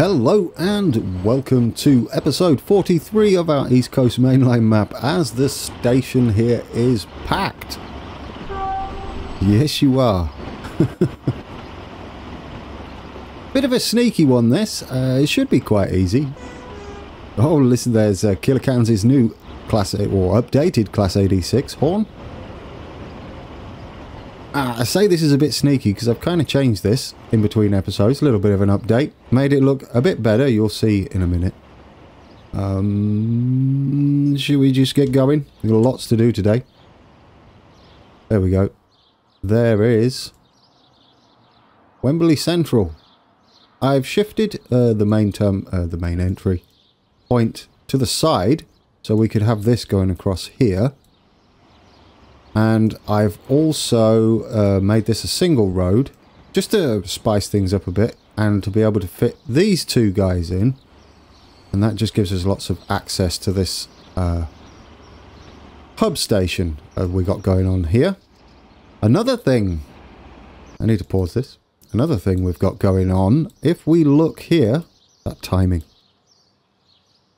Hello and welcome to episode 43 of our East Coast mainline map as the station here is packed. Yes you are. Bit of a sneaky one this, it should be quite easy. Oh listen, there's Killer Kansas' new Class 8 or updated Class 86 horn. I say this is a bit sneaky because I've kind of changed this in between episodes, a little bit of an update. Made it look a bit better, you'll see in a minute. Should we just get going? We've got lots to do today. There we go. There is Wembley Central. I've shifted the main entry point to the side so we could have this going across here. And I've also made this a single road, just to spice things up a bit, and to be able to fit these two guys in. And that just gives us lots of access to this hub station we got going on here. Another thing, I need to pause this. Another thing we've got going on, if we look here, that timing.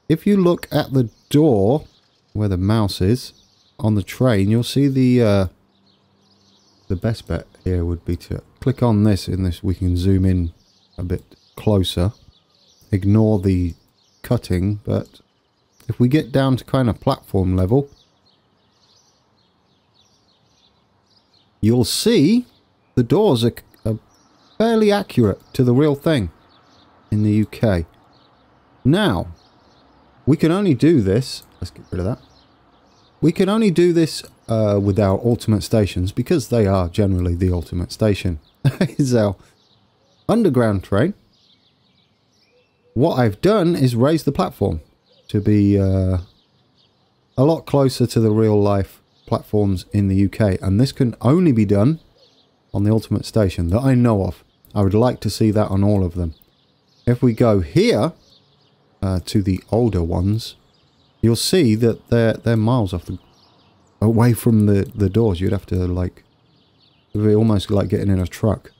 If you look at the door where the mouse is, on the train, you'll see the best bet here would be to click on this. In this we can zoom in a bit closer, ignore the cutting, but if we get down to kind of platform level, you'll see the doors are fairly accurate to the real thing in the UK. Now we can only do this, let's get rid of that. We can only do this with our ultimate stations because they are generally the ultimate station. Is our underground train. What I've done is raise the platform to be a lot closer to the real life platforms in the UK, and this can only be done on the ultimate station that I know of. I would like to see that on all of them. If we go here to the older ones, you'll see that they're miles off away from the doors. You'd have to like, it'd be almost like getting in a truck.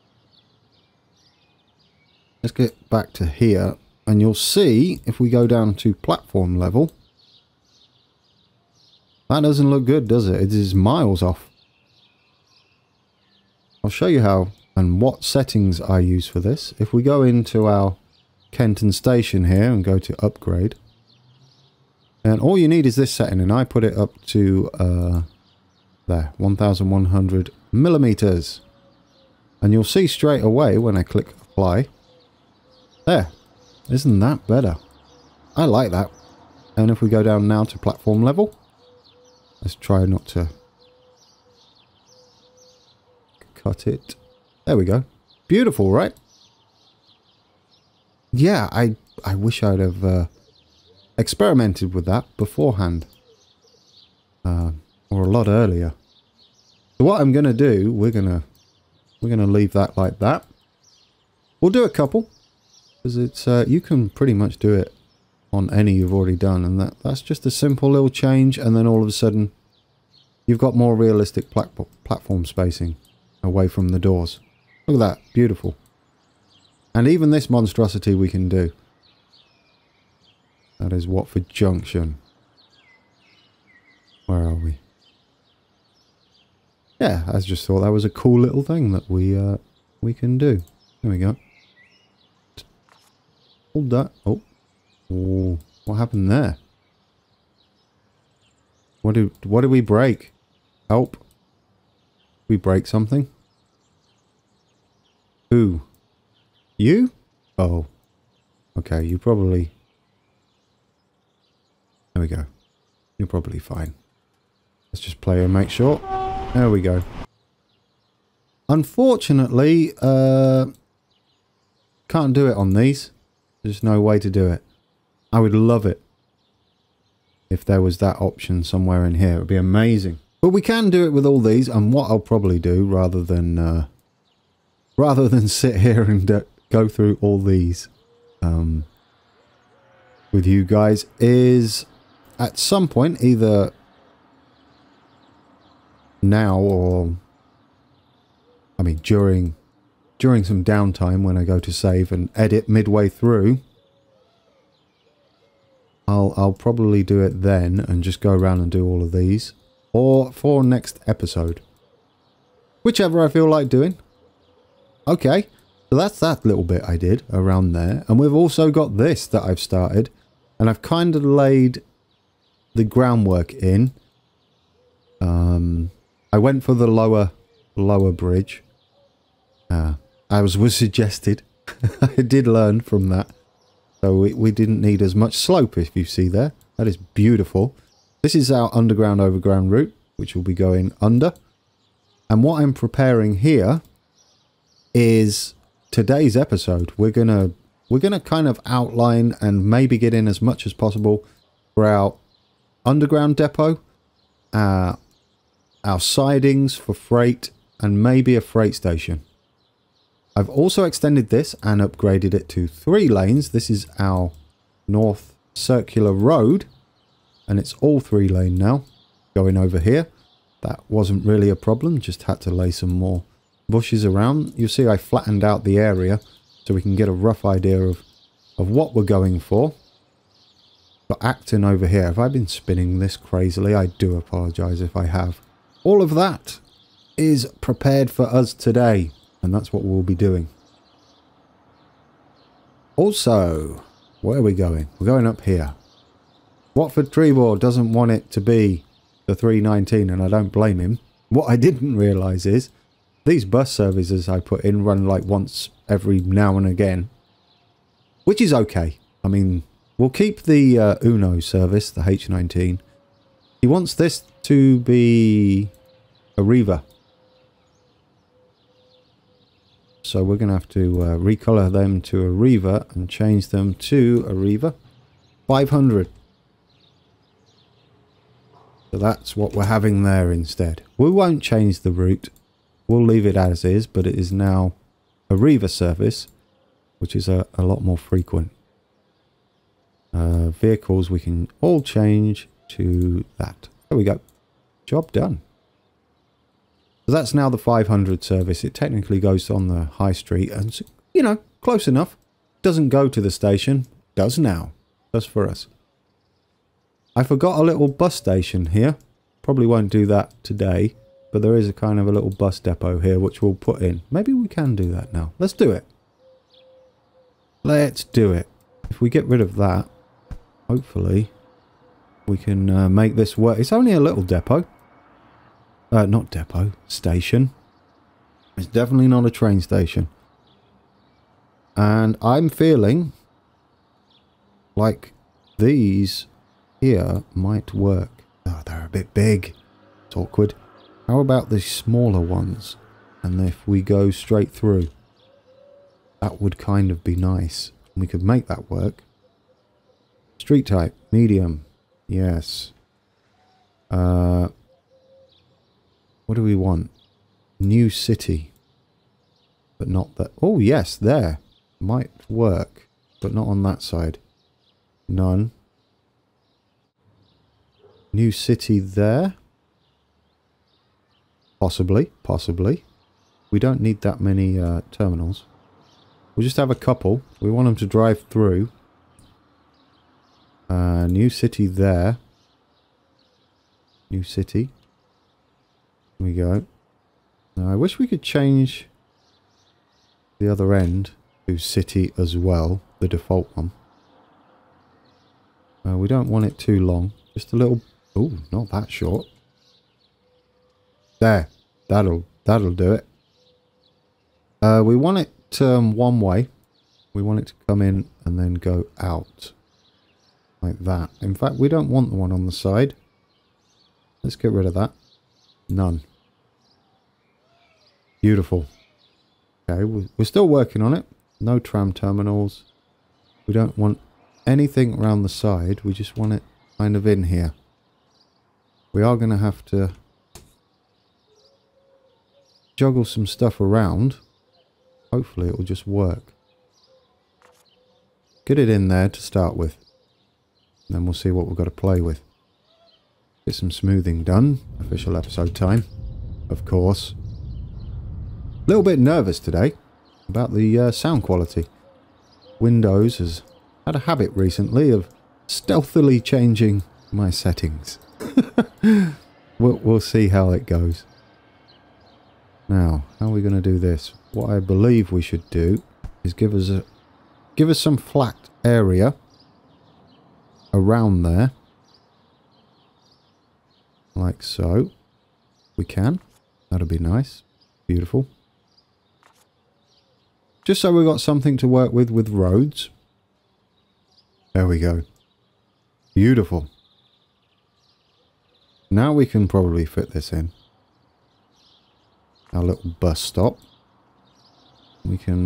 Let's get back to here, and you'll see if we go down to platform level, that doesn't look good, does it? It is miles off. I'll show you how and what settings I use for this. If we go into our Kenton station here and go to upgrade, and all you need is this setting, and I put it up to there, 1100 millimeters. And you'll see straight away when I click apply. There. Isn't that better? I like that. And if we go down now to platform level, let's try not to cut it. There we go. Beautiful, right? Yeah, I wish I'd have experimented with that beforehand, or a lot earlier. So what I'm gonna do, we're gonna leave that like that. We'll do a couple because it's you can pretty much do it on any you've already done, and that's just a simple little change, and then all of a sudden you've got more realistic platform spacing away from the doors. Look at that, beautiful. And even this monstrosity we can do. That is Watford Junction. Where are we? Yeah, I just thought that was a cool little thing that we can do. There we go. Hold that. Oh, what happened there? What did we break? Help! We break something? Who? You? Oh, okay. You probably. There we go. You're probably fine. Let's just play and make sure. There we go. Unfortunately, can't do it on these. There's no way to do it. I would love it if there was that option somewhere in here. It would be amazing. But we can do it with all these, and what I'll probably do rather than sit here and go through all these with you guys is at some point, either now or I mean during some downtime when I go to save and edit midway through, I'll probably do it then and just go around and do all of these. Or for next episode. Whichever I feel like doing. Okay. So that's that little bit I did around there. And we've also got this that I've started. And I've kind of laid the groundwork in. I went for the lower bridge. As was suggested. I did learn from that. So we didn't need as much slope, if you see there. That is beautiful. This is our underground overground route, which will be going under. And what I'm preparing here is today's episode. We're gonna kind of outline and maybe get in as much as possible for our underground depot, our sidings for freight, and maybe a freight station. I've also extended this and upgraded it to 3 lanes. This is our north circular road, and it's all 3 lane now going over here. That wasn't really a problem, just had to lay some more bushes around. You'll see I flattened out the area so we can get a rough idea of what we're going for. But Acton over here, have I been spinning this crazily? I do apologise if I have. All of that is prepared for us today, and that's what we'll be doing. Also, where are we going? We're going up here. Watford Treeboard doesn't want it to be the 319, and I don't blame him. What I didn't realise is these bus services I put in run like once every now and again, which is okay. I mean, we'll keep the Uno service, the H19. He wants this to be a Riva. So we're going to have to recolor them to a Riva and change them to a Riva 500. So that's what we're having there instead. We won't change the route. We'll leave it as is, but it is now a Riva service, which is a lot more frequent. Vehicles we can all change to that. There we go. Job done. So that's now the 500 service. It technically goes on the high street and, you know, close enough. Doesn't go to the station. Does now. Does for us. I forgot a little bus station here. Probably won't do that today, but there is a kind of a little bus depot here which we'll put in. Maybe we can do that now. Let's do it. Let's do it. If we get rid of that, hopefully we can make this work. It's only a little depot. Not depot, station. It's definitely not a train station. And I'm feeling like these here might work. Oh, they're a bit big. It's awkward. How about the smaller ones? And if we go straight through, that would kind of be nice. We could make that work. Street type, medium. Yes. What do we want? New city. But not that. Oh, yes, there. Might work. But not on that side. None. New city there. Possibly. Possibly. We don't need that many terminals. We'll just have a couple. We want them to drive through. New city there. New city. Here we go. Now, I wish we could change the other end to city as well. The default one. We don't want it too long. Just a little... Oh, not that short. There. That'll do it. We want it one way. We want it to come in and then go out. Like that. In fact, we don't want the one on the side. Let's get rid of that. None. Beautiful. Okay, we're still working on it. No tram terminals. We don't want anything around the side. We just want it kind of in here. We are going to have to juggle some stuff around. Hopefully it will just work. Get it in there to start with. And then we'll see what we've got to play with. Get some smoothing done. Official episode time. Of course. A little bit nervous today about the sound quality. Windows has had a habit recently of stealthily changing my settings. We'll see how it goes. Now, how are we going to do this? What I believe we should do is give us some flat area around there. Like so. We can. That'll be nice. Beautiful. Just so we've got something to work with roads. There we go. Beautiful. Now we can probably fit this in. Our little bus stop. We can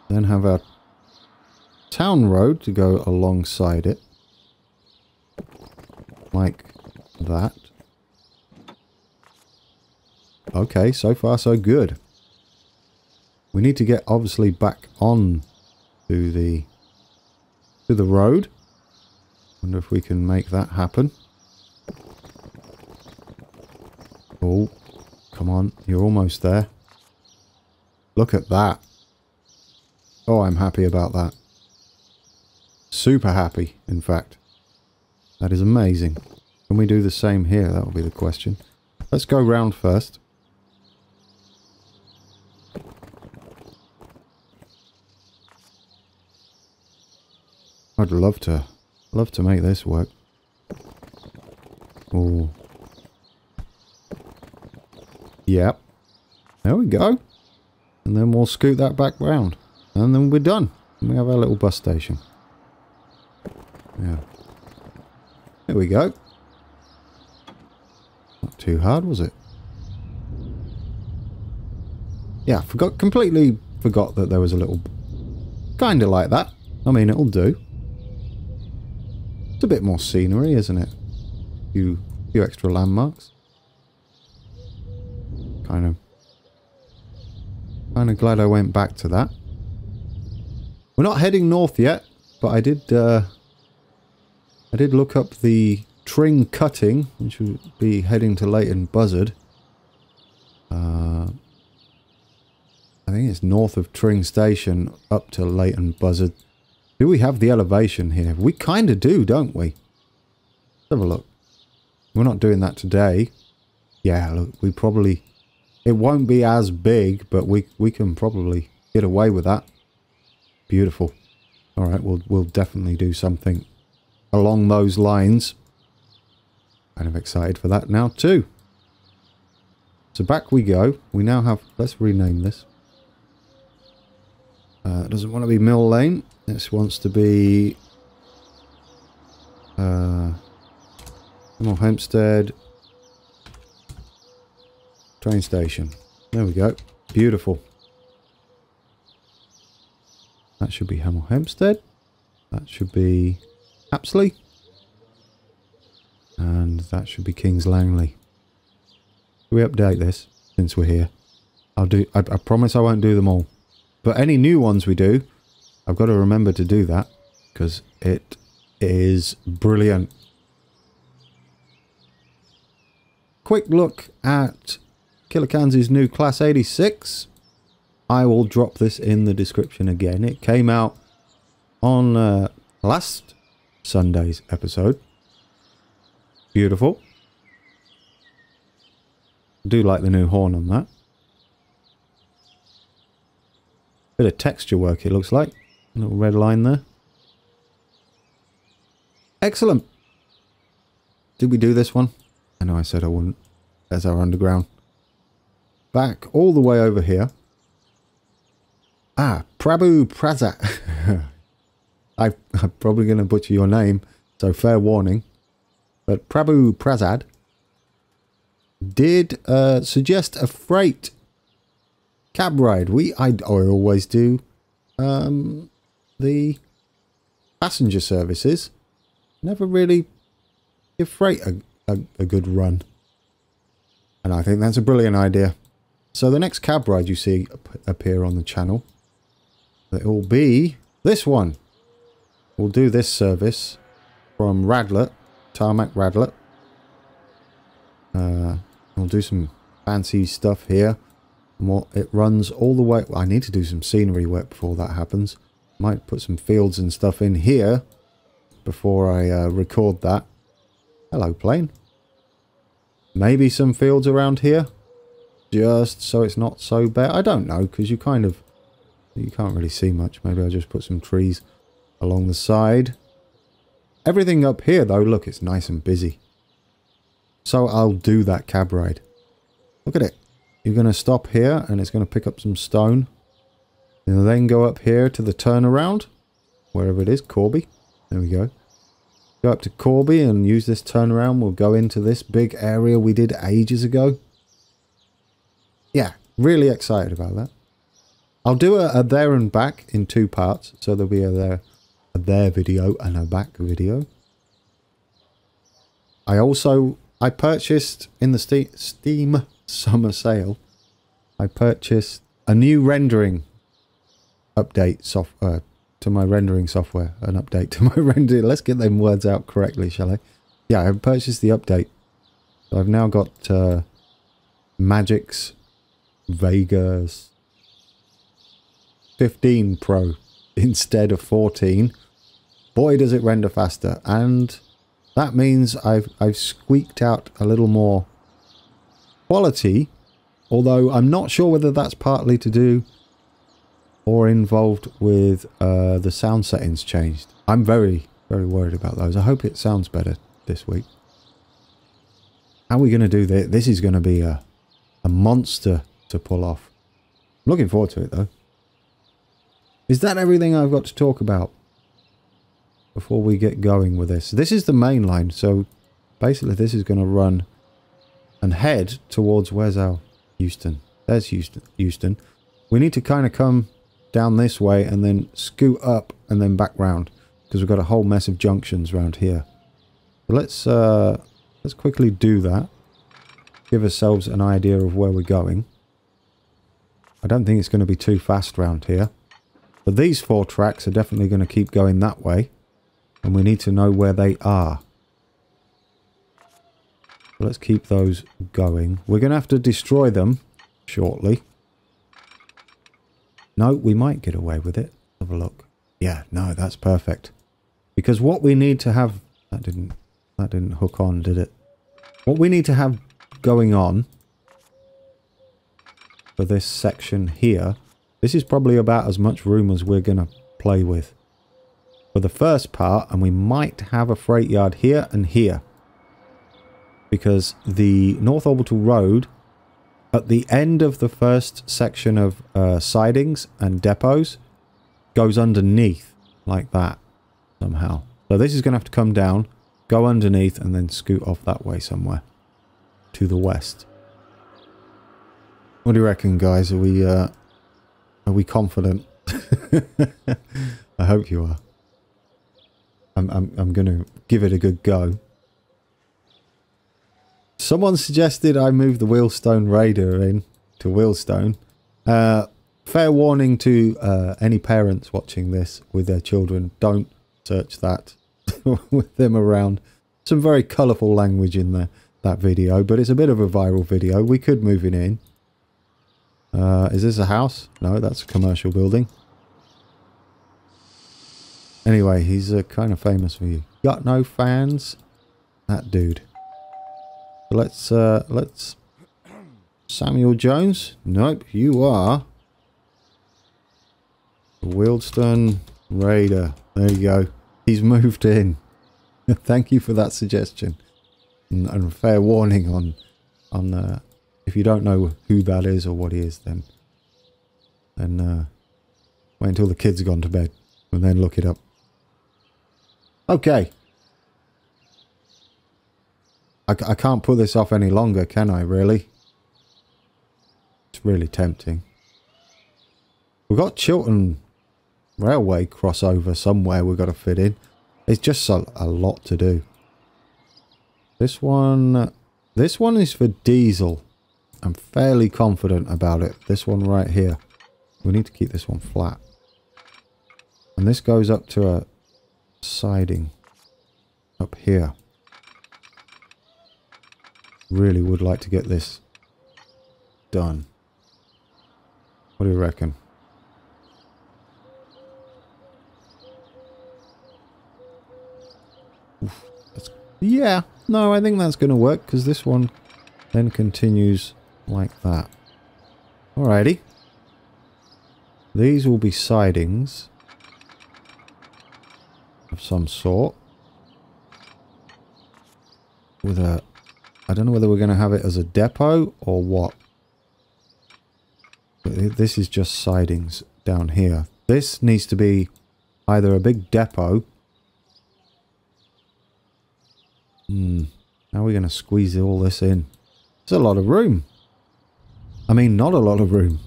then have our town road to go alongside it. Like that. Okay, so far so good. We need to get obviously back on to the road. Wonder if we can make that happen. Oh, come on, you're almost there. Look at that. Oh, I'm happy about that. Super happy, in fact. That is amazing. Can we do the same here? That will be the question. Let's go round first. I'd love to make this work. Oh. Yep. There we go. And then we'll scoot that back round. And then we're done. And we have our little bus station. Yeah. There we go. Not too hard, was it? Yeah, completely forgot that there was a little... Kinda like that. I mean, it'll do. It's a bit more scenery, isn't it? Few extra landmarks. Kind of glad I went back to that. We're not heading north yet, but I did look up the Tring cutting, which would be heading to Leighton Buzzard. I think it's north of Tring Station up to Leighton Buzzard. Do we have the elevation here? We kind of do, don't we? Let's have a look. We're not doing that today. Yeah, look, we probably... It won't be as big, but we can probably get away with that. Beautiful. Alright, we'll definitely do something along those lines. Kind of excited for that now too. So back we go. We now have... Let's rename this. It doesn't want to be Mill Lane. This wants to be... Hempstead... Train station. There we go. Beautiful. That should be Hemel Hempstead. That should be Apsley. And that should be Kings Langley. Can we update this since we're here? I promise I won't do them all. But any new ones we do, I've got to remember to do that. Because it is brilliant. Quick look at Killican's new Class 86. I will drop this in the description again. It came out on last Sunday's episode. Beautiful. I do like the new horn on that. Bit of texture work it looks like. A little red line there. Excellent. Did we do this one? I know I said I wouldn't. There's our underground. Back all the way over here. Ah, Prabhu Prasad. I'm probably going to butcher your name, so fair warning. But Prabhu Prasad did suggest a freight cab ride. I always do the passenger services. Never really give freight a good run. And I think that's a brilliant idea. So the next cab ride you see appear on the channel, it will be this one. We'll do this service from Radlett, Tarmac Radlett. We'll do some fancy stuff here. It runs all the way... I need to do some scenery work before that happens. Might put some fields and stuff in here. before I record that. Hello, plane. Maybe some fields around here, just so it's not so bad. I don't know, because you can't really see much. Maybe I'll just put some trees along the side. Everything up here, though, look, it's nice and busy. So I'll do that cab ride. Look at it. You're going to stop here, and it's going to pick up some stone. And then go up here to the turnaround, wherever it is, Corby. There we go. Go up to Corby and use this turnaround. We'll go into this big area we did ages ago. Yeah, really excited about that. I'll do a there and back in 2 parts. So there'll be a there video and a back video. I purchased in the Steam summer sale, I purchased a new rendering update software to my rendering software. An update to my rendering. Let's get them words out correctly, shall I? Yeah, I purchased the update. So I've now got Magic's Vegas 15 Pro instead of 14. Boy, does it render faster. And that means I've squeaked out a little more quality, although I'm not sure whether that's partly to do or involved with the sound settings changed. I'm very, very worried about those. I hope it sounds better this week. How are we going to do this? This is going to be a monster to pull off. I'm looking forward to it, though. Is that everything I've got to talk about before we get going with this? This is the main line, so basically this is going to run and head towards, where's our Euston? There's Euston. We need to kind of come down this way and then scoot up and then back round, because we've got a whole mess of junctions around here. But let's quickly do that. Give ourselves an idea of where we're going. I don't think it's going to be too fast around here. But these 4 tracks are definitely going to keep going that way. And we need to know where they are. So let's keep those going. We're going to have to destroy them shortly. No, we might get away with it. Have a look. Yeah, no, that's perfect. Because what we need to have... That didn't hook on, did it? What we need to have going on for this section here... This is probably about as much room as we're going to play with for the first part, and we might have a freight yard here and here. Because the North Orbital Road, at the end of the first section of sidings and depots, goes underneath like that somehow. So this is going to have to come down, go underneath, and then scoot off that way somewhere to the west. What do you reckon, guys? Are we confident? I hope you are. I'm going to give it a good go. Someone suggested I move the Wheelstone Raider in to Wheelstone. Fair warning to any parents watching this with their children. Don't search that with them around. Some very colourful language in that video, but it's a bit of a viral video. We could move it in. Is this a house? No, that's a commercial building. Anyway, he's kind of famous for you. Got no fans? That dude. So let's... Samuel Jones? Nope, you are... Wheelstone Raider. There you go. He's moved in. Thank you for that suggestion. And fair warning on if you don't know who that is or what he is, then wait until the kids have gone to bed and then look it up. Okay. I can't put this off any longer, can I, really? It's really tempting. We've got Chiltern Railway crossover somewhere we've got to fit in. It's just a lot to do. This one is for diesel. I'm fairly confident about it. This one right here. We need to keep this one flat. And this goes up to a siding up here. Really would like to get this done. What do you reckon? Yeah, no, I think that's going to work because this one then continues like that. Alrighty. These will be sidings of some sort. With a... I don't know whether we're going to have it as a depot or what. But this is just sidings down here. This needs to be either a big depot. How are we going to squeeze all this in? There's a lot of room. I mean, not a lot of room.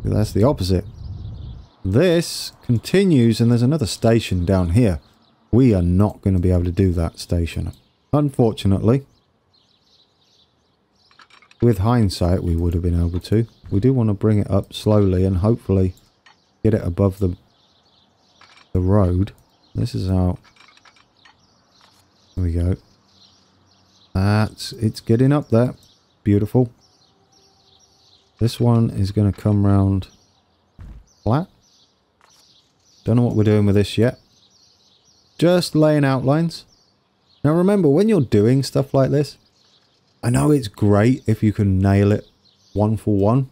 That's the opposite. This continues, and there's another station down here. We are not going to be able to do that station, unfortunately. With hindsight, we would have been able to. We do want to bring it up slowly and hopefully get it above the road. This is how... There we go. It's getting up there. Beautiful. This one is going to come round flat. Don't know what we're doing with this yet. Just laying outlines. Now remember, when you're doing stuff like this, I know it's great if you can nail it one for one,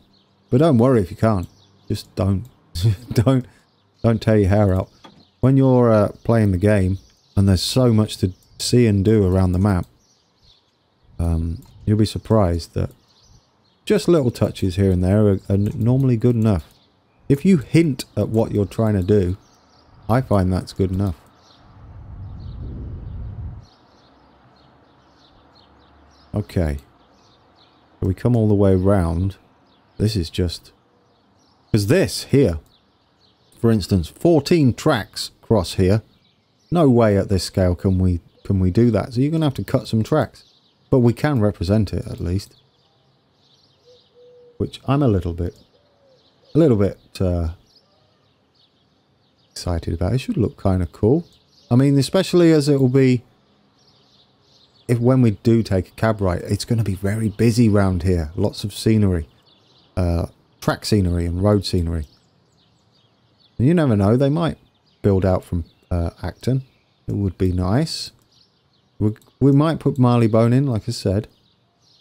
but don't worry if you can't. Just don't. don't tear your hair out. When you're playing the game and there's so much to see and do around the map, you'll be surprised that just little touches here and there are normally good enough. If you hint at what you're trying to do, I find that's good enough. Okay. So we come all the way around. This is just... Because this here, for instance, 14 tracks cross here. No way at this scale can we do that. So you're going to have to cut some tracks. But we can represent it at least. Which I'm a little bit excited about. It should look kind of cool. I mean, especially as it will be... when we do take a cab ride, it's going to be very busy round here. Lots of scenery. Track scenery and road scenery. And you never know, they might build out from Acton. It would be nice. We might put Marleybone in, like I said.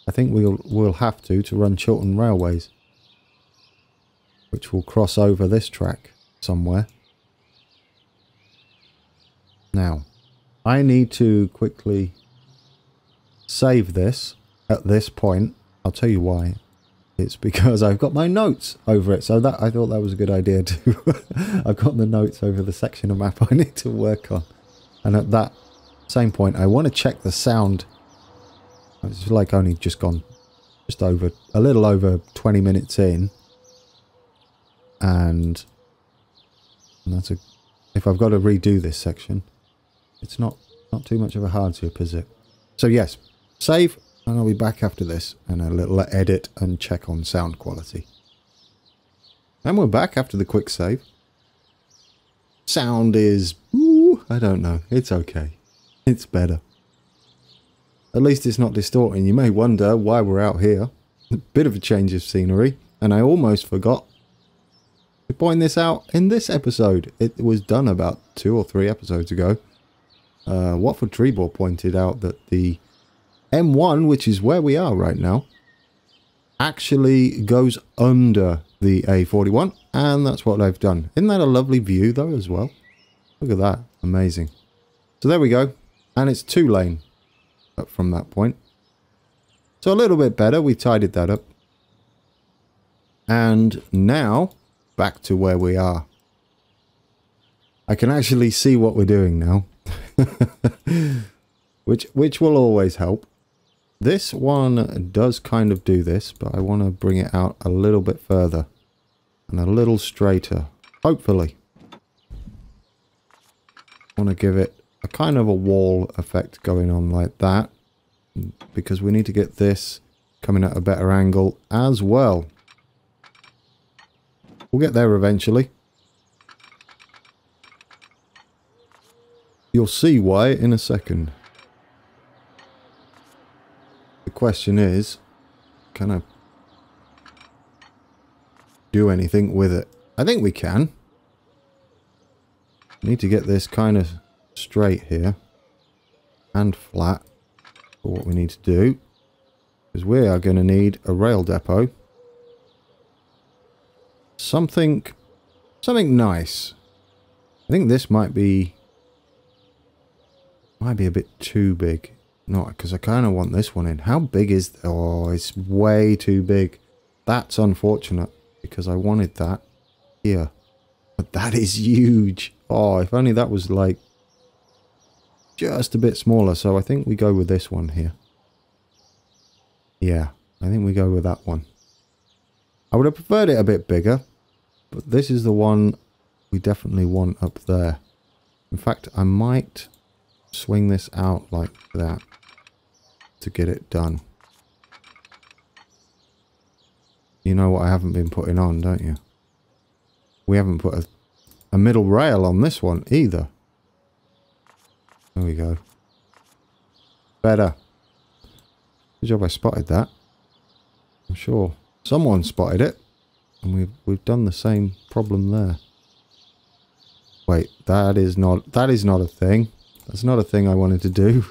I think we'll have to run Chiltern Railways. Which will cross over this track somewhere. Now, I need to quickly... save this at this point. I'll tell you why. It's because I've got my notes over it. So that I thought that was a good idea too. I've got the notes over the section of map I need to work on. And at that same point, I want to check the sound. It's like only just gone just over a little over 20 minutes in. And that's if I've got to redo this section, it's not too much of a hardship, is it? So yes, save, and I'll be back after this, and a little edit and check on sound quality. And we're back after the quick save. Sound is... ooh, I don't know. It's okay. It's better. At least it's not distorting. You may wonder why we're out here. A bit of a change of scenery, and I almost forgot to point this out in this episode. It was done about 2 or 3 episodes ago. Watford Treebor pointed out that the M1, which is where we are right now, actually goes under the A41, and that's what they've done. Isn't that a lovely view though as well? Look at that. Amazing. So there we go. And it's 2-lane up from that point. So a little bit better. We tidied that up. And now back to where we are. I can actually see what we're doing now. which will always help. This one does kind of do this, but I want to bring it out a little bit further and a little straighter, hopefully. I want to give it a kind of a wall effect going on like that, because we need to get this coming at a better angle as well. We'll get there eventually. You'll see why in a second. The question is, can I do anything with it? I think we can. Need to get this kind of straight here and flat. for what we need to do. Because we are going to need a rail depot. Something nice. I think this might be a bit too big. Not because I kind of want this one in. How big is... Oh, it's way too big. That's unfortunate because I wanted that here. But that is huge. Oh, if only that was like just a bit smaller. So I think we go with this one here. Yeah, I think we go with that one. I would have preferred it a bit bigger, but this is the one we definitely want up there. In fact, I might swing this out like that to get it done. You know what I haven't been putting on, don't you? We haven't put a middle rail on this one either. There we go. Better. Good job I spotted that. I'm sure someone spotted it. And we've done the same problem there. Wait, that is not a thing. That's not a thing I wanted to do.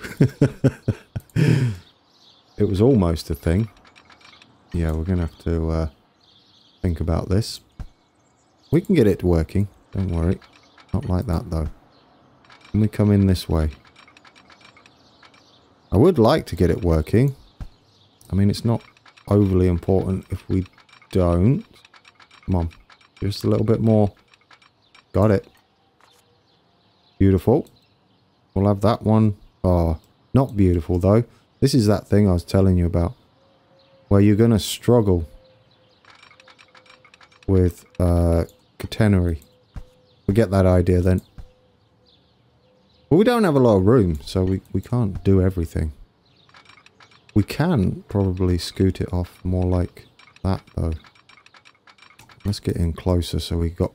It was almost a thing. Yeah, we're gonna have to think about this. We can get it working, don't worry. Not like that though. Can we come in this way? I would like to get it working. I mean, it's not overly important if we don't. Come on, just a little bit more. Got it. Beautiful. We'll have that one. Oh, not beautiful though. This is that thing I was telling you about. Where you're going to struggle with catenary. We get that idea then. But we don't have a lot of room, so we can't do everything. We can probably scoot it off more like that though. Let's get in closer so we got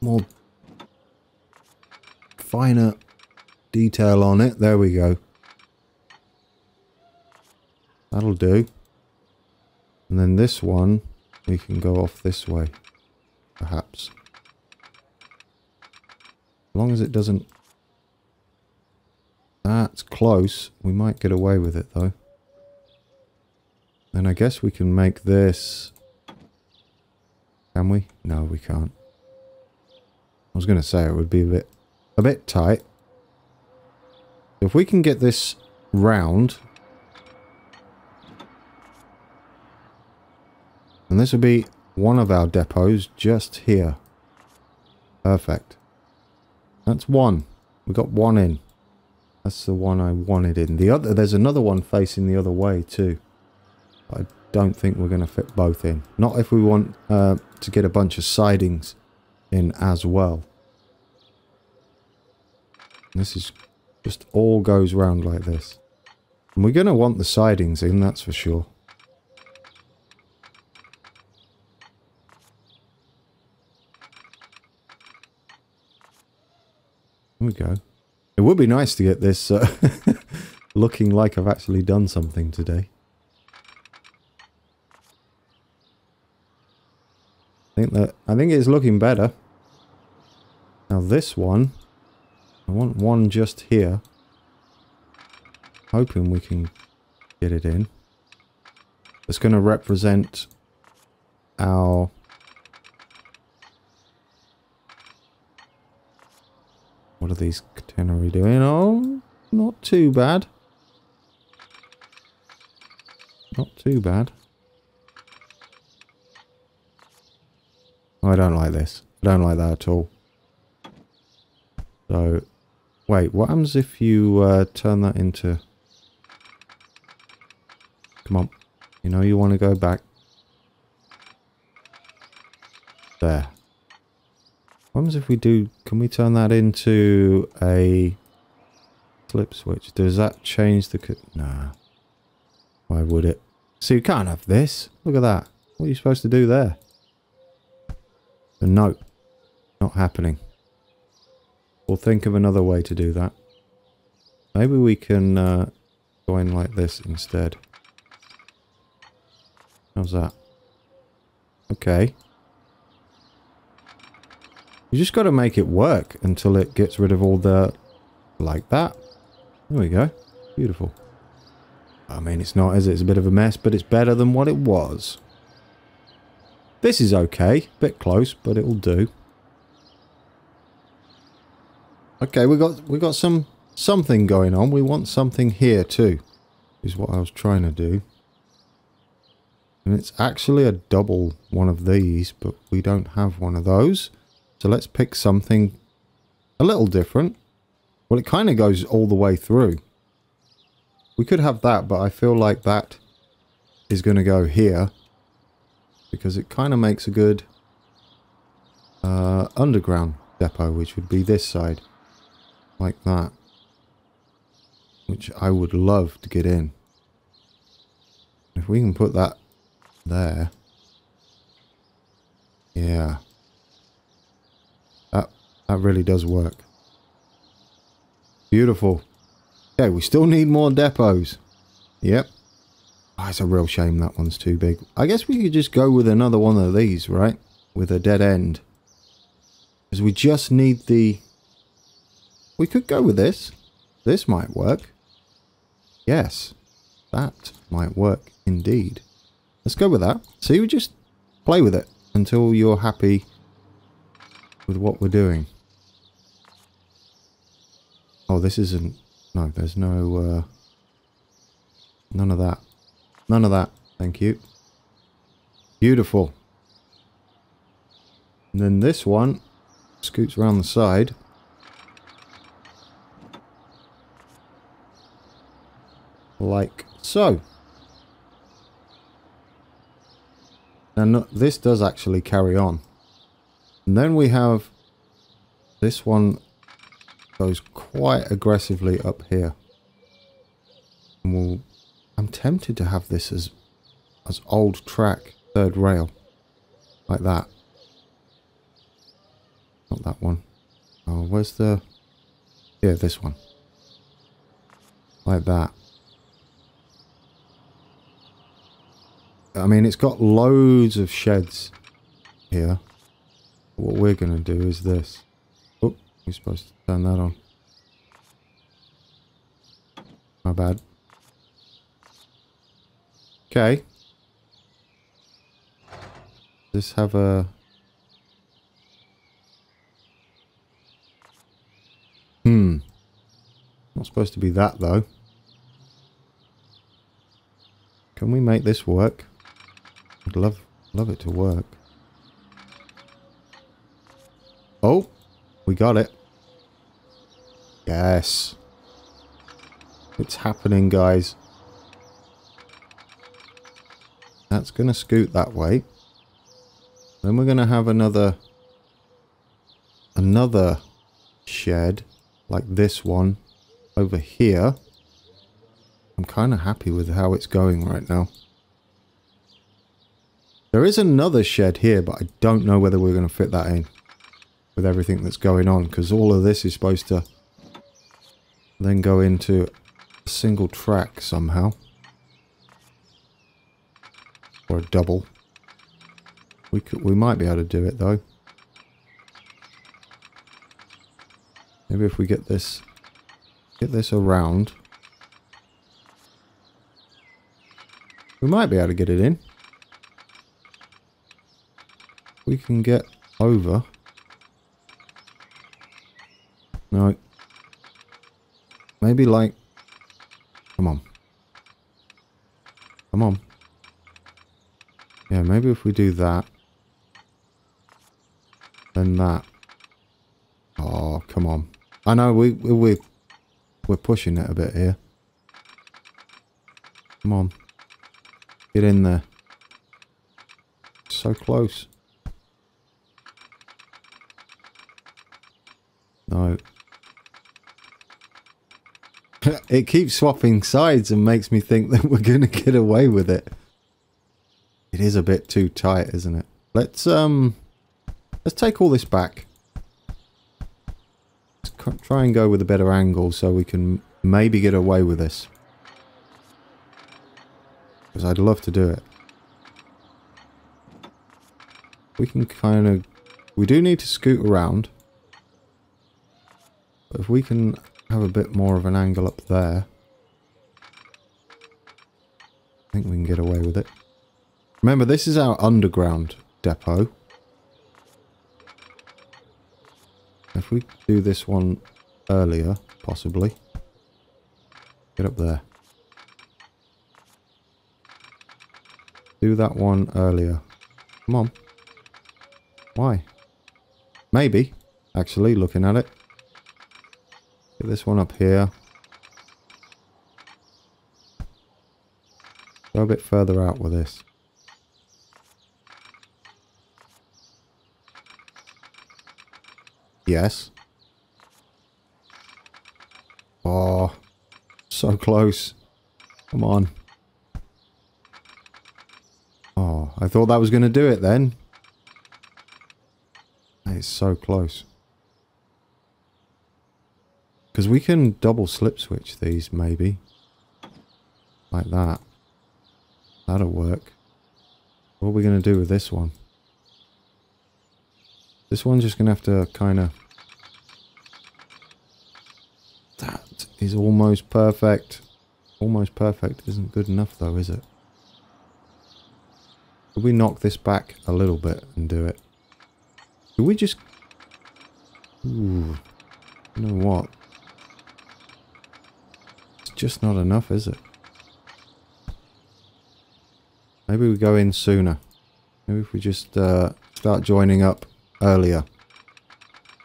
more finer detail on it. There we go. That'll do. And then this one, we can go off this way, perhaps. As long as it doesn't... That's close. We might get away with it, though. And I guess we can make this... Can we? No, we can't. I was going to say it would be a bit tight. If we can get this round... And this will be one of our depots just here. Perfect. That's one. We got one in. That's the one I wanted in. The other, there's another one facing the other way too. I don't think we're going to fit both in. Not if we want to get a bunch of sidings in as well. This is just all goes round like this. And we're going to want the sidings in, that's for sure. There we go. It would be nice to get this looking like I've actually done something today. I think it's looking better. Now this one, I want one just here. Hoping we can get it in. It's going to represent our... What are these catenary doing? Oh, not too bad. Not too bad. Oh, I don't like this. I don't like that at all. So, wait, what happens if you turn that into... Come on. You know you want to go back. There. What happens if we do... Can we turn that into a flip switch? Does that change the... Nah. Why would it? So you can't have this. Look at that. What are you supposed to do there? So no. Not happening. We'll think of another way to do that. Maybe we can go in like this instead. How's that? Okay. You just got to make it work until it gets rid of all the... Like that. There we go. Beautiful. I mean, it's not, is it? It's a bit of a mess, but it's better than what it was. This is okay. Bit close, but it'll do. Okay, we got something going on. We want something here too, is what I was trying to do. And it's actually a double one of these, but we don't have one of those. So let's pick something a little different. Well, it kind of goes all the way through. We could have that, but I feel like that is going to go here. Because it kind of makes a good underground depot, which would be this side. Like that. Which I would love to get in. If we can put that there. Yeah. That really does work. Beautiful. Okay, we still need more depots. Yep. Oh, it's a real shame that one's too big. I guess we could just go with another one of these, right? With a dead end. Because we just need the... We could go with this. This might work. Yes. That might work indeed. Let's go with that. See, we just play with it until you're happy with what we're doing. Oh, this isn't... No, there's no... none of that. None of that. Thank you. Beautiful. And then this one scoots around the side. Like so. And this does actually carry on. And then we have this one goes quite aggressively up here. And I'm tempted to have this as old track, third rail. Like that. Not that one. Oh, where's the... Yeah, this one. Like that. I mean, it's got loads of sheds here. What we're going to do is this. Oh, we're supposed to turn that on. My bad. Okay. Does this have a... Not supposed to be that, though. Can we make this work? I'd love it to work. Oh, we got it. Yes. It's happening, guys. That's going to scoot that way. Then we're going to have another shed like this one over here. I'm kind of happy with how it's going right now. There is another shed here, but I don't know whether we're going to fit that in with everything that's going on, because all of this is supposed to then go into a single track somehow. Or a double. We might be able to do it though. Maybe if we get this around, we might be able to get it in. We can get over. No. Maybe like... Come on. Come on. Yeah, maybe if we do that. Then that. Oh, come on. I know we're pushing it a bit here. Come on. Get in there. So close. No. It keeps swapping sides and makes me think that we're going to get away with it. It is a bit too tight, isn't it? Let's take all this back. Let's try and go with a better angle so we can maybe get away with this. Because I'd love to do it. We can kind of... We do need to scoot around. But if we can have a bit more of an angle up there. think we can get away with it. Remember, this is our underground depot. If we do this one earlier, possibly. Get up there. Do that one earlier. Come on. Why? Maybe. Actually, looking at it. Get this one up here. Go a bit further out with this. Yes. Oh, so close. Come on. Oh, I thought that was going to do it then. It's so close. Because we can double slip switch these, maybe. Like that. That'll work. What are we going to do with this one? This one's just going to have to kind of... That is almost perfect. Almost perfect isn't good enough though, is it? Could we knock this back a little bit and do it? Could we just... Ooh. You know what? It's just not enough, is it? Maybe we go in sooner. Maybe if we just start joining up earlier.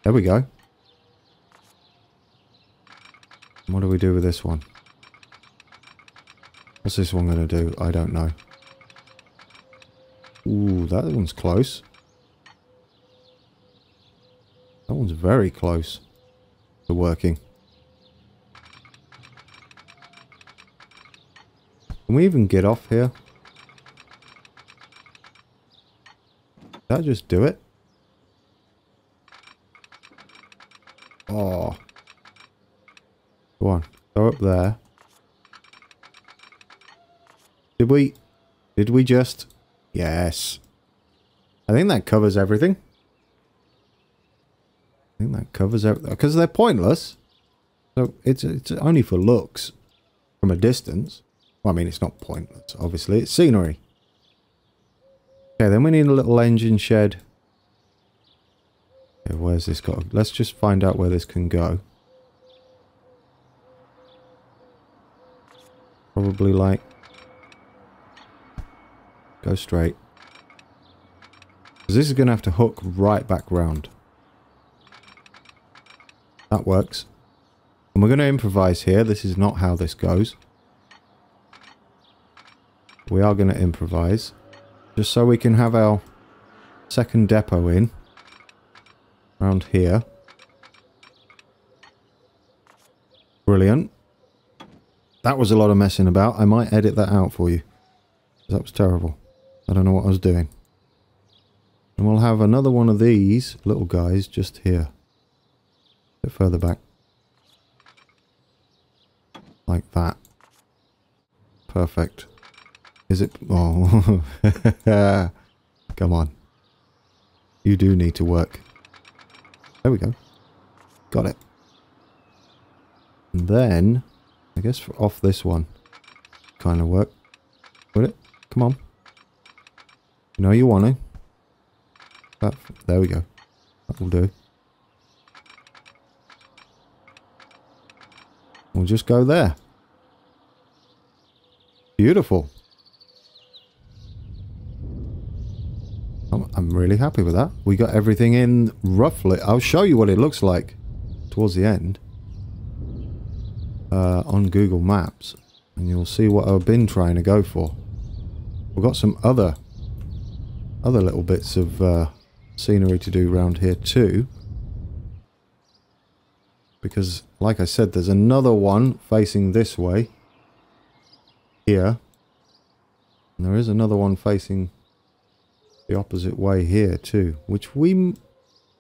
There we go. And what do we do with this one? What's this one going to do? I don't know. Ooh, that one's close. That one's very close to working. Can we even get off here? Did that just do it? Oh. Go on. Go up there. Did we just... Yes. I think that covers everything. I think that covers everything. Because they're pointless. So it's only for looks. From a distance. Well, I mean, it's not pointless, obviously. It's scenery. Okay, then we need a little engine shed. Okay, where's this got? Let's just find out where this can go. Probably like... Go straight. Because this is going to have to hook right back round. That works. And we're going to improvise here. This is not how this goes. We are going to improvise. Just so we can have our second depot in. Around here. Brilliant. That was a lot of messing about. I might edit that out for you. That was terrible. I don't know what I was doing. And we'll have another one of these little guys just here. A bit further back. Like that. Perfect. Is it... Oh. Come on. You do need to work. There we go. Got it. And then... I guess off this one. Kind of work. Would it? Come on. You know you want to. There we go. That will do. We'll just go there. Beautiful. I'm really happy with that. We got everything in roughly. I'll show you what it looks like towards the end. On Google Maps. And you'll see what I've been trying to go for. We've got some other little bits of scenery to do around here too. Because, like I said, there's another one facing this way. Here. And there is another one facing the opposite way here too. Which we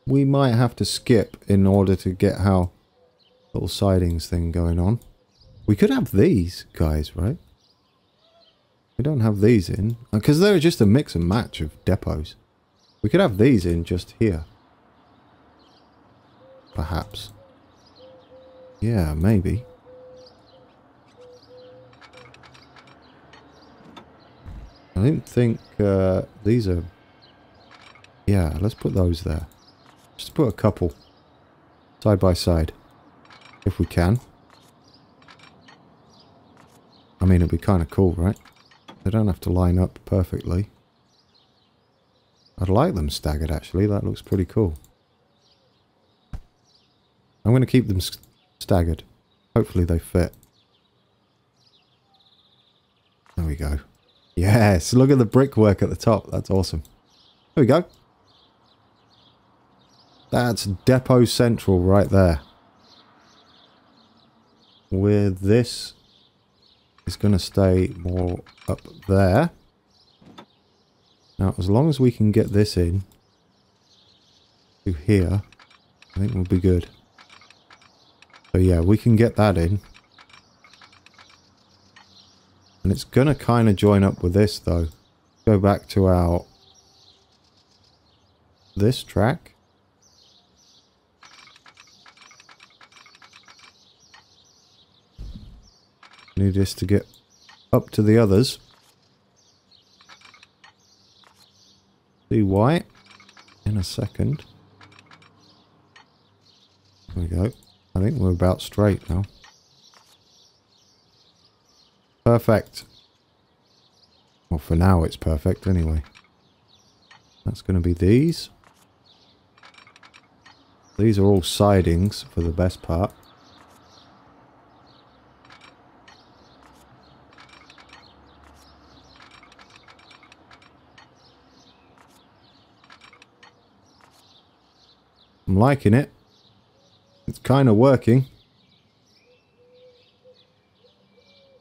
might have to skip in order to get our little sidings thing going on. We could have these guys, right? We don't have these in. Because they're just a mix and match of depots. We could have these in just here. Perhaps. Yeah, maybe. I didn't think these are... Yeah, let's put those there. Just put a couple side by side, if we can. I mean, it'd be kind of cool, right? They don't have to line up perfectly. I'd like them staggered, actually. That looks pretty cool. I'm going to keep them staggered. Hopefully they fit. There we go. Yes, look at the brickwork at the top. That's awesome. There we go. That's Depot Central right there. Where this is going to stay more up there. Now, as long as we can get this in to here, I think we'll be good. So yeah, we can get that in. And it's going to kind of join up with this though. Go back to our... this track. Need this to get up to the others. See why? In a second. There we go. I think we're about straight now. Perfect. Well, for now it's perfect anyway. That's going to be these. These are all sidings for the best part. I'm liking it. It's kind of working.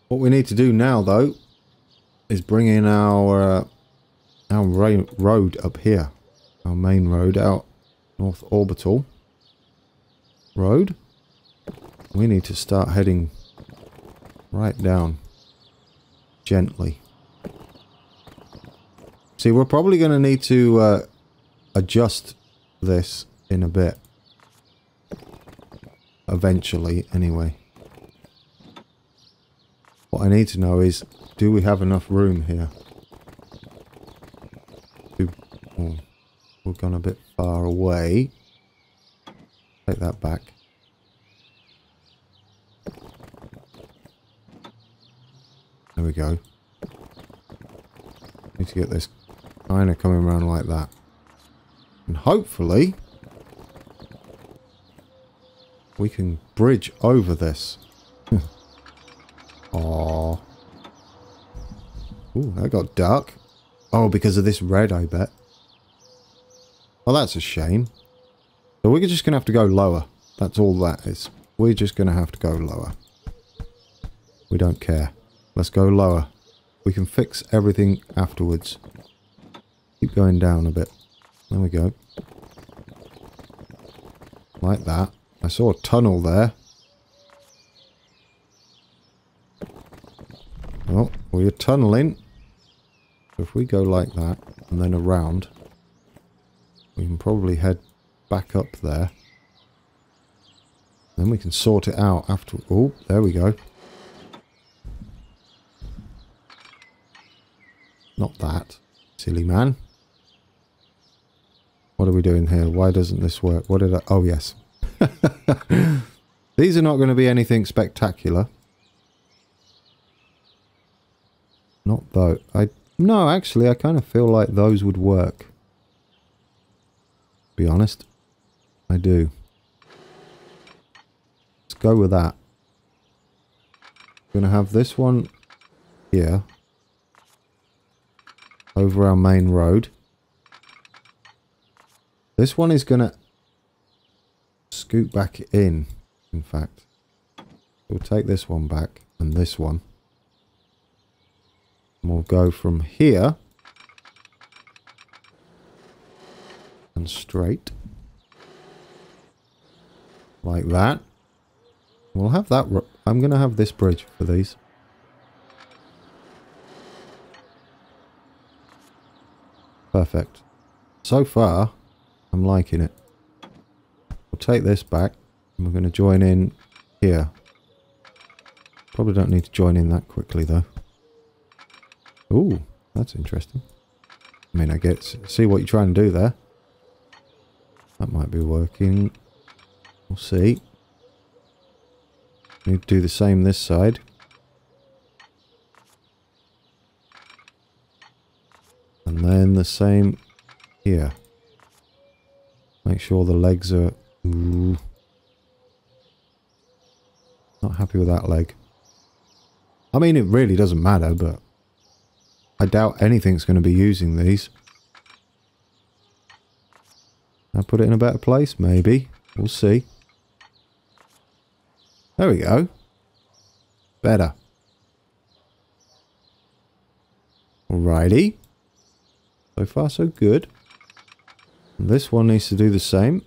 What we need to do now, though, is bring in our road up here. Our main road out North Orbital Road. We need to start heading right down. Gently. See, we're probably going to need to adjust this in a bit. Eventually, anyway. What I need to know is, do we have enough room here? Oh, we've gone a bit far away. Take that back. There we go. Need to get this kind of coming around like that. And hopefully we can bridge over this. Aww. Ooh, that got dark. Oh, because of this red, I bet. Well, that's a shame. So we're just going to have to go lower. That's all that is. We're just going to have to go lower. We don't care. Let's go lower. We can fix everything afterwards. Keep going down a bit. There we go. Like that. I saw a tunnel there. Well, we're tunneling. If we go like that and then around, we can probably head back up there. Then we can sort it out after... Oh, there we go. Not that. Silly man. What are we doing here? Why doesn't this work? What did I... Oh, yes. These are not going to be anything spectacular. Not though. No, actually, I kind of feel like those would work. To be honest. I do. Let's go with that. We're going to have this one here. Over our main road. This one is going to scoot back in fact. We'll take this one back and this one. And we'll go from here and straight. Like that. We'll have that. I'm going to have this bridge for these. Perfect. So far, I'm liking it. We'll take this back and we're going to join in here. Probably don't need to join in that quickly though. Ooh, That's interesting. I mean, I get see what you're trying to do there. That might be working. We'll see. Need to do the same this side. And then the same here. Make sure the legs are... Ooh. Not happy with that leg. I mean, it really doesn't matter, but I doubt anything's going to be using these. I'll put it in a better place, maybe. We'll see. There we go. Better. Alrighty. So far, so good. And this one needs to do the same.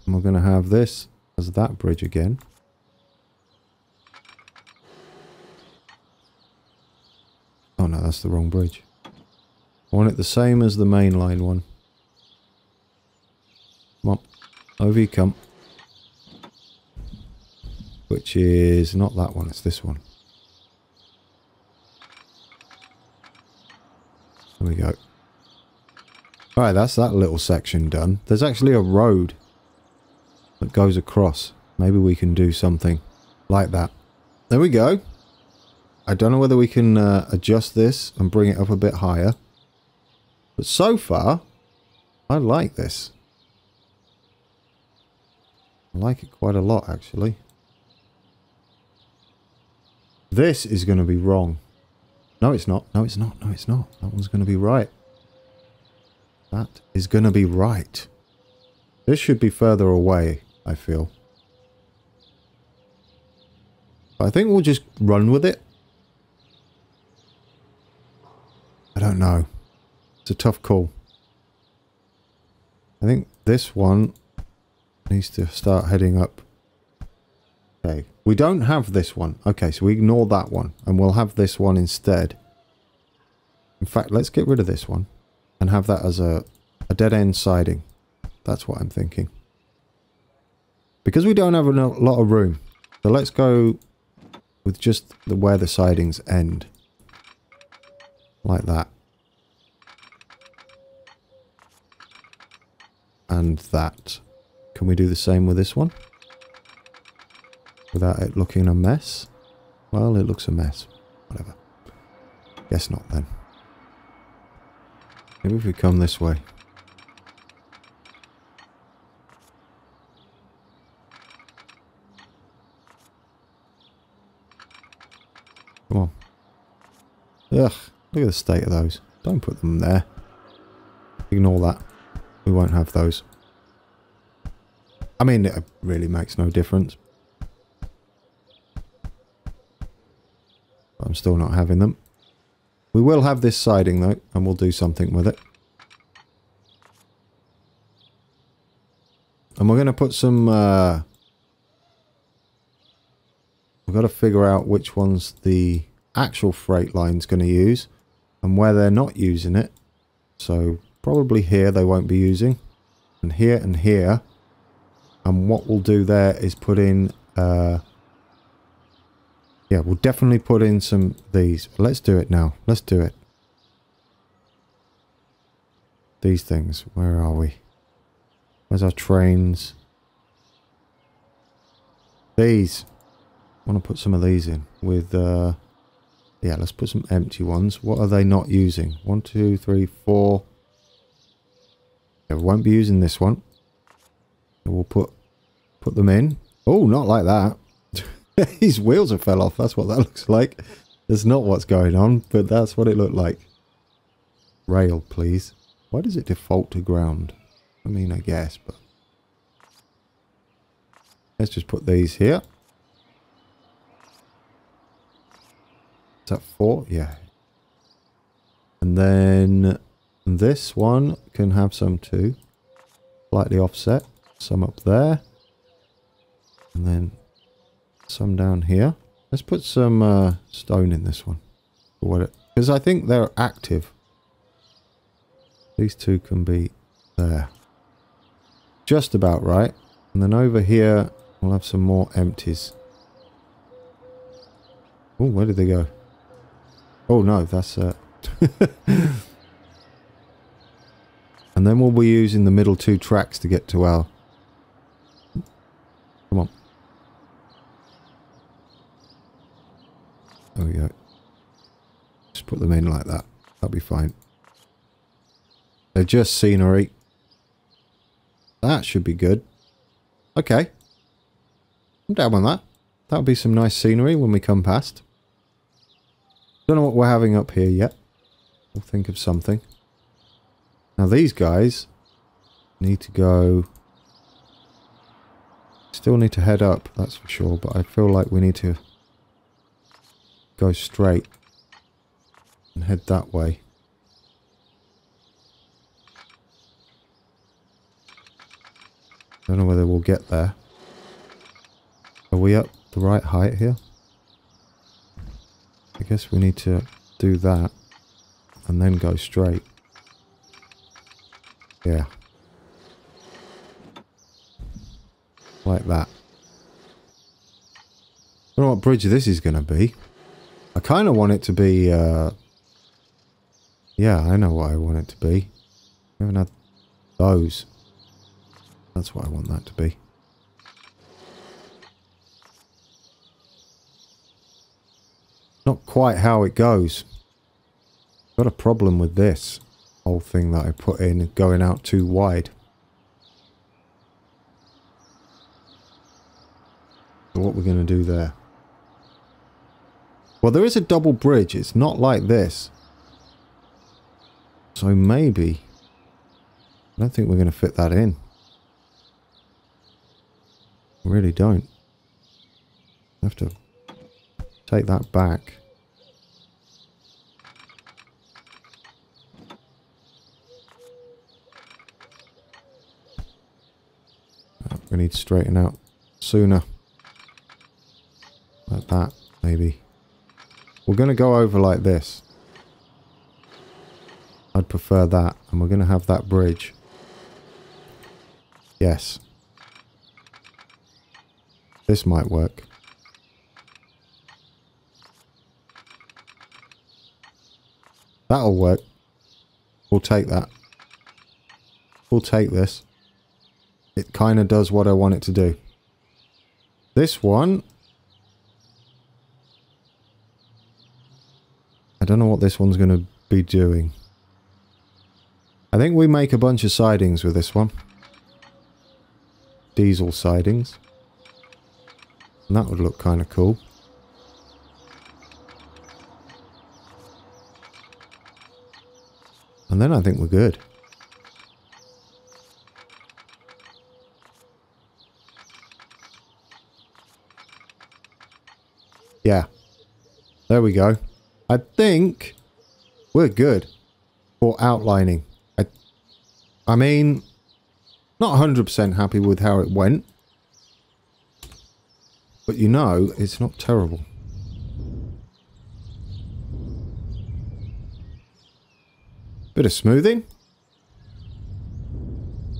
And we're going to have this as that bridge again. Oh no, that's the wrong bridge. I want it the same as the mainline one. Come on. Over you come. Which is not that one, it's this one. There we go. Alright, that's that little section done. There's actually a road that goes across. Maybe we can do something like that. There we go. I don't know whether we can adjust this and bring it up a bit higher. But so far, I like this. I like it quite a lot, actually. This is going to be wrong. No, it's not. No, it's not. No, it's not. That one's going to be right. That is going to be right. This should be further away, I feel. I think we'll just run with it. I don't know. It's a tough call. I think this one needs to start heading up. Okay. We don't have this one. Okay, so we ignore that one. And we'll have this one instead. In fact, let's get rid of this one. And have that as a dead-end siding. That's what I'm thinking. Because we don't have a lot of room. So let's go with just where the sidings end. Like that. And that. Can we do the same with this one? Without it looking a mess? Well, it looks a mess. Whatever. Guess not then. Maybe if we come this way. Come on. Ugh. Look at the state of those. Don't put them there. Ignore that. We won't have those. I mean, it really makes no difference. I'm still not having them. We will have this siding though, and we'll do something with it. And we're going to put some... we've got to figure out which one's the actual freight line's going to use. And where they're not using it. So probably here they won't be using. And here and here. And what we'll do there is put in... yeah, we'll definitely put in some these. Let's do it now. Let's do it. These things. Where are we? Where's our trains? These. I want to put some of these in with... yeah, let's put some empty ones. What are they not using? 1, 2, 3, 4. Yeah, we won't be using this one. So we'll put them in. Oh, not like that. His wheels have fell off. That's what that looks like. That's not what's going on, but that's what it looked like. Rail, please. Why does it default to ground? I mean, I guess, but... let's just put these here. Is that 4? Yeah. And then this one can have some too. Slightly offset. Some up there. And then some down here. Let's put some stone in this one. Because I think they're active. These two can be there. Just about right. And then over here we'll have some more empties. Oh, where did they go? Oh no, that's And then we'll be using the middle 2 tracks to get to our... Come on. There we go. Just put them in like that. That'll be fine. They're just scenery. That should be good. Okay. I'm down on that. That'll be some nice scenery when we come past. Don't know what we're having up here yet. We'll think of something. Now these guys need to go... Still need to head up, that's for sure. But I feel like we need to go straight and head that way. Don't know whether we'll get there. Are we up the right height here? I guess we need to do that and then go straight. Yeah. Like that. I don't know what bridge this is going to be. I kind of want it to be... Yeah, I know what I want it to be. We haven't had those. That's what I want that to be. Not quite how it goes. Got a problem with this whole thing that I put in going out too wide. So what we're going to do there. Well, there is a double bridge. It's not like this. So maybe... I don't think we're going to fit that in. I really don't. I have to take that back. We need to straighten out sooner. Like that, maybe. We're going to go over like this. I'd prefer that. And we're going to have that bridge. Yes. This might work. That'll work. We'll take that. We'll take this. It kind of does what I want it to do. This one... I don't know what this one's going to be doing. I think we make a bunch of sidings with this one. Diesel sidings. And that would look kind of cool. And then I think we're good. Yeah. There we go. I think we're good for outlining. I mean, not 100% happy with how it went. But you know, it's not terrible. Bit of smoothing.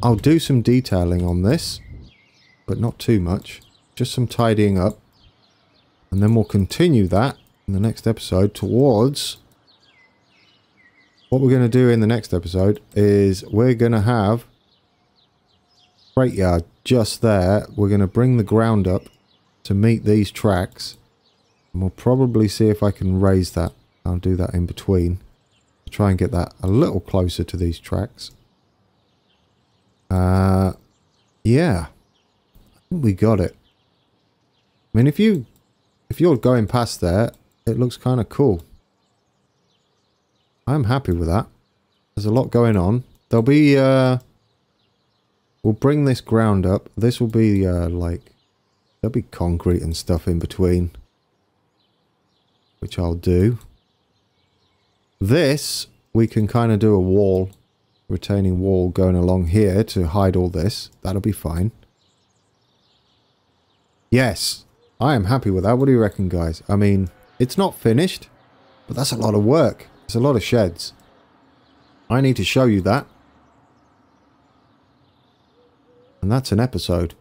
I'll do some detailing on this, but not too much. Just some tidying up. And then we'll continue that in the next episode towards... What we're going to do in the next episode is we're going to have freight yard just there. We're going to bring the ground up to meet these tracks. And we'll probably see if I can raise that. I'll do that in between. Try and get that a little closer to these tracks. Yeah. I think we got it. I mean, if you're going past there, it looks kind of cool. I'm happy with that. There's a lot going on. There'll be, we'll bring this ground up. This will be, like, there'll be concrete and stuff in between. Which I'll do. This, we can kind of do a wall, retaining wall going along here to hide all this. That'll be fine. Yes, I am happy with that. What do you reckon, guys? I mean, it's not finished, but that's a lot of work. It's a lot of sheds. I need to show you that. And that's an episode.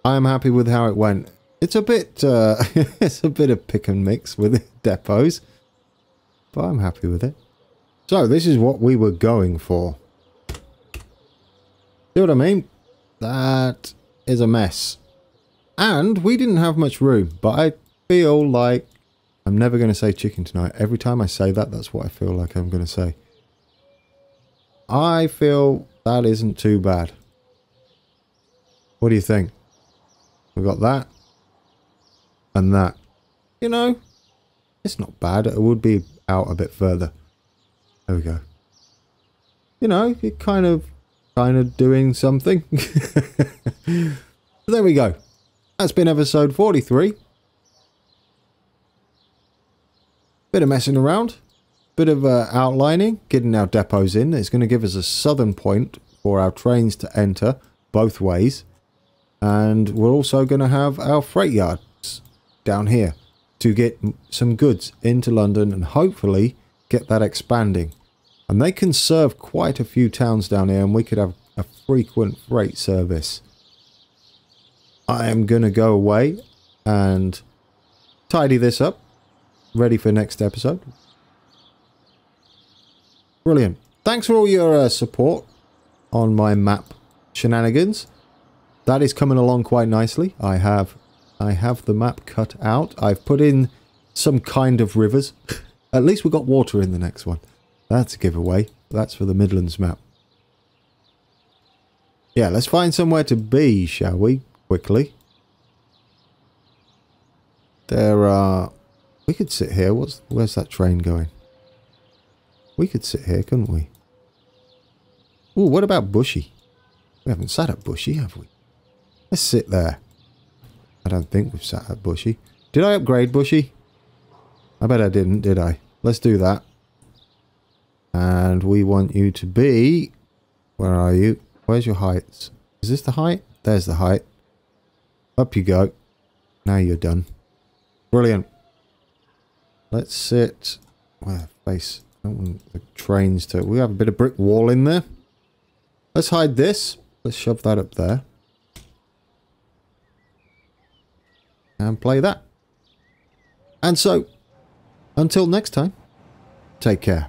I am happy with how it went. It's a bit, it's a bit of pick and mix with depots, but I'm happy with it. So this is what we were going for. See what I mean? That is a mess. And we didn't have much room, but I feel like I'm never going to say chicken tonight. Every time I say that, that's what I feel like I'm going to say. I feel that isn't too bad. What do you think? We've got that. And that. You know, it's not bad. It would be out a bit further. There we go. You know, you're kind of doing something. There we go. That's been episode 43. Bit of messing around. Bit of outlining. Getting our depots in. It's going to give us a southern point for our trains to enter both ways. And we're also going to have our freight yards down here to get some goods into London and hopefully get that expanding. And they can serve quite a few towns down here, and we could have a frequent freight service. I am going to go away and tidy this up, ready for next episode. Brilliant. Thanks for all your support on my map shenanigans. That is coming along quite nicely. I have the map cut out. I've put in some kind of rivers. At least we got water in the next one. That's a giveaway. That's for the Midlands map. Yeah, let's find somewhere to be, shall we? Quickly. There are... We could sit here. Where's that train going? We could sit here, couldn't we? Ooh, what about Bushy? We haven't sat at Bushy, have we? Let's sit there. I don't think we've sat at Bushy. Did I upgrade Bushy? I bet I didn't, did I? Let's do that. And we want you to be... Where are you? Where's your heights? Is this the height? There's the height. Up you go. Now you're done. Brilliant. Let's sit... Where? Face. I don't want the trains to... We have a bit of brick wall in there. Let's hide this. Let's shove that up there. And play that. And so, until next time, take care.